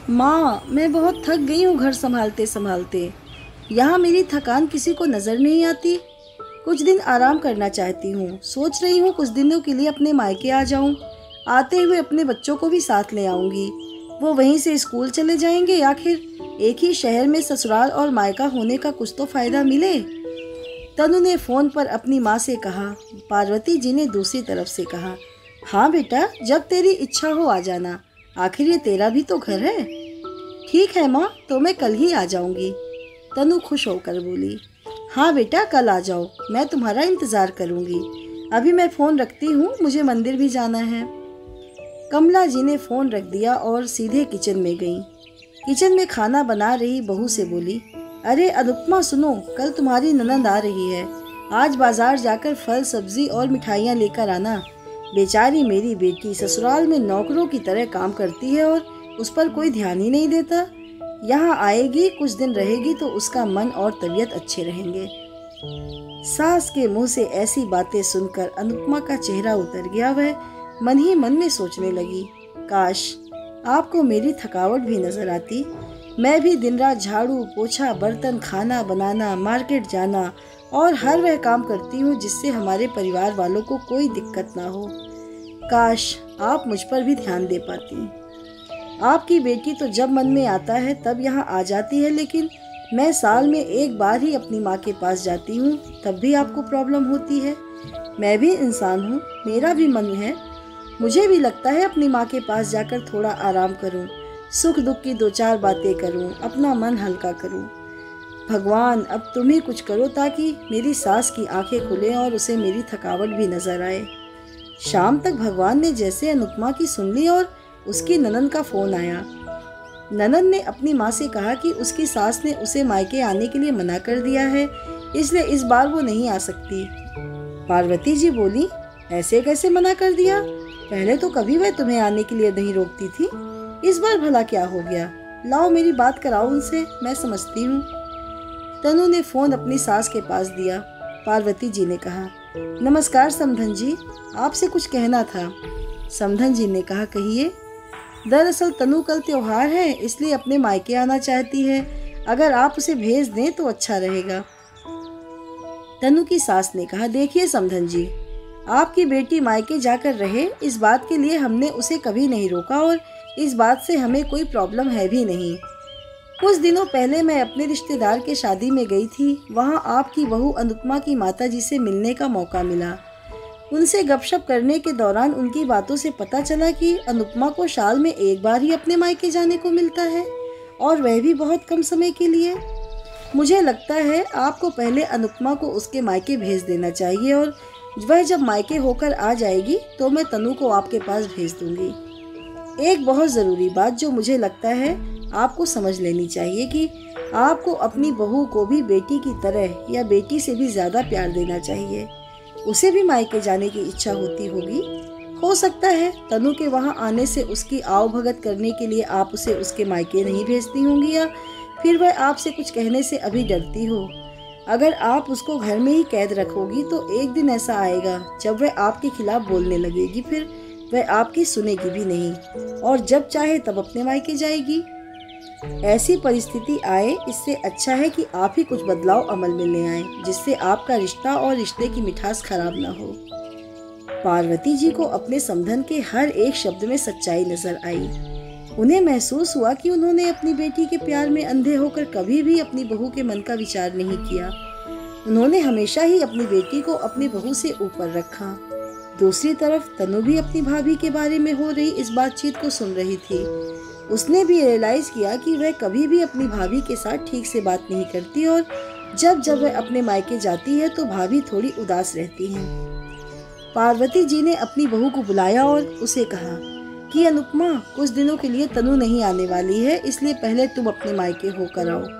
माँ, मैं बहुत थक गई हूँ घर संभालते संभालते। यहाँ मेरी थकान किसी को नज़र नहीं आती। कुछ दिन आराम करना चाहती हूँ। सोच रही हूँ कुछ दिनों के लिए अपने मायके आ जाऊँ। आते हुए अपने बच्चों को भी साथ ले आऊँगी। वो वहीं से स्कूल चले जाएंगे। आखिर एक ही शहर में ससुराल और मायका होने का कुछ तो फ़ायदा मिले। तनु ने फ़ोन पर अपनी माँ से कहा। पार्वती जी ने दूसरी तरफ से कहा, हाँ बेटा, जब तेरी इच्छा हो आ जाना। आखिर ये तेरा भी तो घर है। ठीक है माँ, तो मैं कल ही आ जाऊंगी। तनु खुश होकर बोली, हाँ बेटा, कल आ जाओ, मैं तुम्हारा इंतज़ार करूंगी। अभी मैं फ़ोन रखती हूँ, मुझे मंदिर भी जाना है। कमला जी ने फ़ोन रख दिया और सीधे किचन में गईं। किचन में खाना बना रही बहू से बोली, अरे अनुपमा सुनो, कल तुम्हारी ननद आ रही है। आज बाजार जाकर फल सब्जी और मिठाइयाँ लेकर आना। बेचारी मेरी बेटी ससुराल में नौकरों की तरह काम करती है और उस पर कोई ध्यान ही नहीं देता। यहाँ आएगी, कुछ दिन रहेगी तो उसका मन और तबीयत अच्छे रहेंगे। सास के मुंह से ऐसी बातें सुनकर अनुपमा का चेहरा उतर गया। वह मन ही मन में सोचने लगी, काश आपको मेरी थकावट भी नजर आती। मैं भी दिन रात झाड़ू पोछा, बर्तन, खाना बनाना, मार्केट जाना और हर वह काम करती हूँ जिससे हमारे परिवार वालों को कोई दिक्कत ना हो। काश आप मुझ पर भी ध्यान दे पाती। आपकी बेटी तो जब मन में आता है तब यहाँ आ जाती है, लेकिन मैं साल में एक बार ही अपनी माँ के पास जाती हूँ, तब भी आपको प्रॉब्लम होती है। मैं भी इंसान हूँ, मेरा भी मन है। मुझे भी लगता है अपनी माँ के पास जाकर थोड़ा आराम करूँ, सुख दुख की दो चार बातें करूँ, अपना मन हल्का करूँ। भगवान, अब तुम ही कुछ करो ताकि मेरी सास की आंखें खुलें और उसे मेरी थकावट भी नजर आए। शाम तक भगवान ने जैसे अनुपमा की सुन ली और उसकी ननद का फोन आया। ननद ने अपनी माँ से कहा कि उसकी सास ने उसे मायके आने के लिए मना कर दिया है, इसलिए इस बार वो नहीं आ सकती। पार्वती जी बोली, ऐसे कैसे मना कर दिया? पहले तो कभी वह तुम्हें आने के लिए नहीं रोकती थी, इस बार भला क्या हो गया? लाओ मेरी बात कराओ उनसे, मैं समझती हूँ। तनु ने फोन अपनी सास के पास दिया। पार्वती जी ने कहा, नमस्कार समधन जी, आपसे कुछ कहना था। समधन जी ने कहा, कहिए। दरअसल तनु कल त्योहार है, इसलिए अपने मायके आना चाहती है। अगर आप उसे भेज दें तो अच्छा रहेगा। तनु की सास ने कहा, देखिए समधन जी, आपकी बेटी मायके जाकर रहे, इस बात के लिए हमने उसे कभी नहीं रोका और इस बात से हमें कोई प्रॉब्लम है भी नहीं। कुछ दिनों पहले मैं अपने रिश्तेदार के शादी में गई थी। वहाँ आपकी बहू अनुपमा की माताजी से मिलने का मौका मिला। उनसे गपशप करने के दौरान उनकी बातों से पता चला कि अनुपमा को साल में एक बार ही अपने मायके जाने को मिलता है, और वह भी बहुत कम समय के लिए। मुझे लगता है आपको पहले अनुपमा को उसके मायके भेज देना चाहिए, और वह जब मायके होकर आ जाएगी तो मैं तनु को आपके पास भेज दूंगी। एक बहुत ज़रूरी बात जो मुझे लगता है आपको समझ लेनी चाहिए कि आपको अपनी बहू को भी बेटी की तरह या बेटी से भी ज़्यादा प्यार देना चाहिए। उसे भी मायके जाने की इच्छा होती होगी। हो सकता है तनु के वहाँ आने से उसकी आवभगत करने के लिए आप उसे उसके मायके नहीं भेजती होंगी, या फिर वह आपसे कुछ कहने से अभी डरती हो। अगर आप उसको घर में ही कैद रखोगी तो एक दिन ऐसा आएगा जब वह आपके खिलाफ बोलने लगेगी, फिर वह आपकी सुनेगी भी नहीं और जब चाहे तब अपने मायके जाएगी। ऐसी परिस्थिति आए, इससे अच्छा है कि आप ही कुछ बदलाव अमल में ले आएं, जिससे आपका रिश्ता और रिश्ते की मिठास खराब ना हो। पार्वती जी को अपने समधन के हर एक शब्द में सच्चाई नजर आई। उन्हें महसूस हुआ कि उन्होंने अपनी बेटी के प्यार में अंधे होकर कभी भी अपनी बहू के मन का विचार नहीं किया। उन्होंने हमेशा ही अपनी बेटी को अपनी बहू से ऊपर रखा। दूसरी तरफ तनु भी अपनी भाभी के बारे में हो रही इस बातचीत को सुन रही थी। उसने भी रियलाइज किया कि वह कभी भी अपनी भाभी के साथ ठीक से बात नहीं करती, और जब जब वह अपने मायके जाती है तो भाभी थोड़ी उदास रहती हैं। पार्वती जी ने अपनी बहू को बुलाया और उसे कहा कि अनुपमा, कुछ दिनों के लिए तनु नहीं आने वाली है, इसलिए पहले तुम अपने मायके होकर आओ।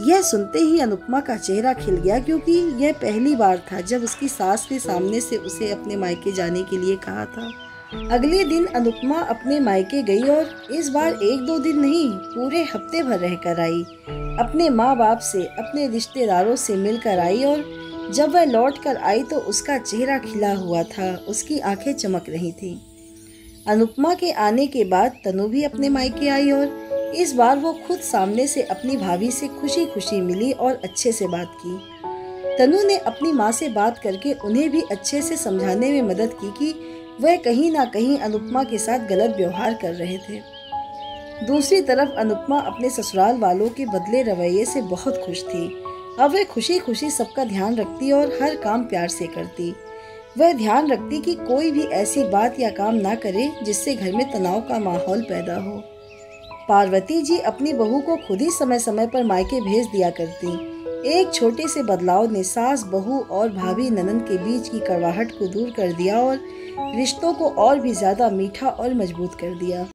यह सुनते ही अनुपमा का चेहरा खिल गया, क्योंकि यह पहली बार था जब उसकी सास ने सामने से उसे अपने मायके जाने के लिए कहा था। अगले दिन अनुपमा अपने मायके गई और इस बार एक दो दिन नहीं, पूरे हफ्ते भर रहकर आई। अपने माँ बाप से, अपने रिश्तेदारों से मिलकर आई, और जब वह लौट कर आई तो उसका चेहरा खिला हुआ था, उसकी आंखें चमक रही थीं। अनुपमा के आने के बाद तनु भी अपने मायके आई और इस बार वो खुद सामने से अपनी भाभी से खुशी खुशी मिली और अच्छे से बात की। तनु ने अपनी माँ से बात करके उन्हें भी अच्छे से समझाने में मदद की कि वह कहीं ना कहीं अनुपमा के साथ गलत व्यवहार कर रहे थे। दूसरी तरफ अनुपमा अपने ससुराल वालों के बदले रवैये से बहुत खुश थी। अब वह खुशी खुशी सबका ध्यान रखती और हर काम प्यार से करती। वह ध्यान रखती कि कोई भी ऐसी बात या काम ना करे जिससे घर में तनाव का माहौल पैदा हो। पार्वती जी अपनी बहू को खुद ही समय समय पर मायके भेज दिया करती। एक छोटे से बदलाव ने सास बहू और भाभी ननंद के बीच की कड़वाहट को दूर कर दिया और रिश्तों को और भी ज्यादा मीठा और मजबूत कर दिया।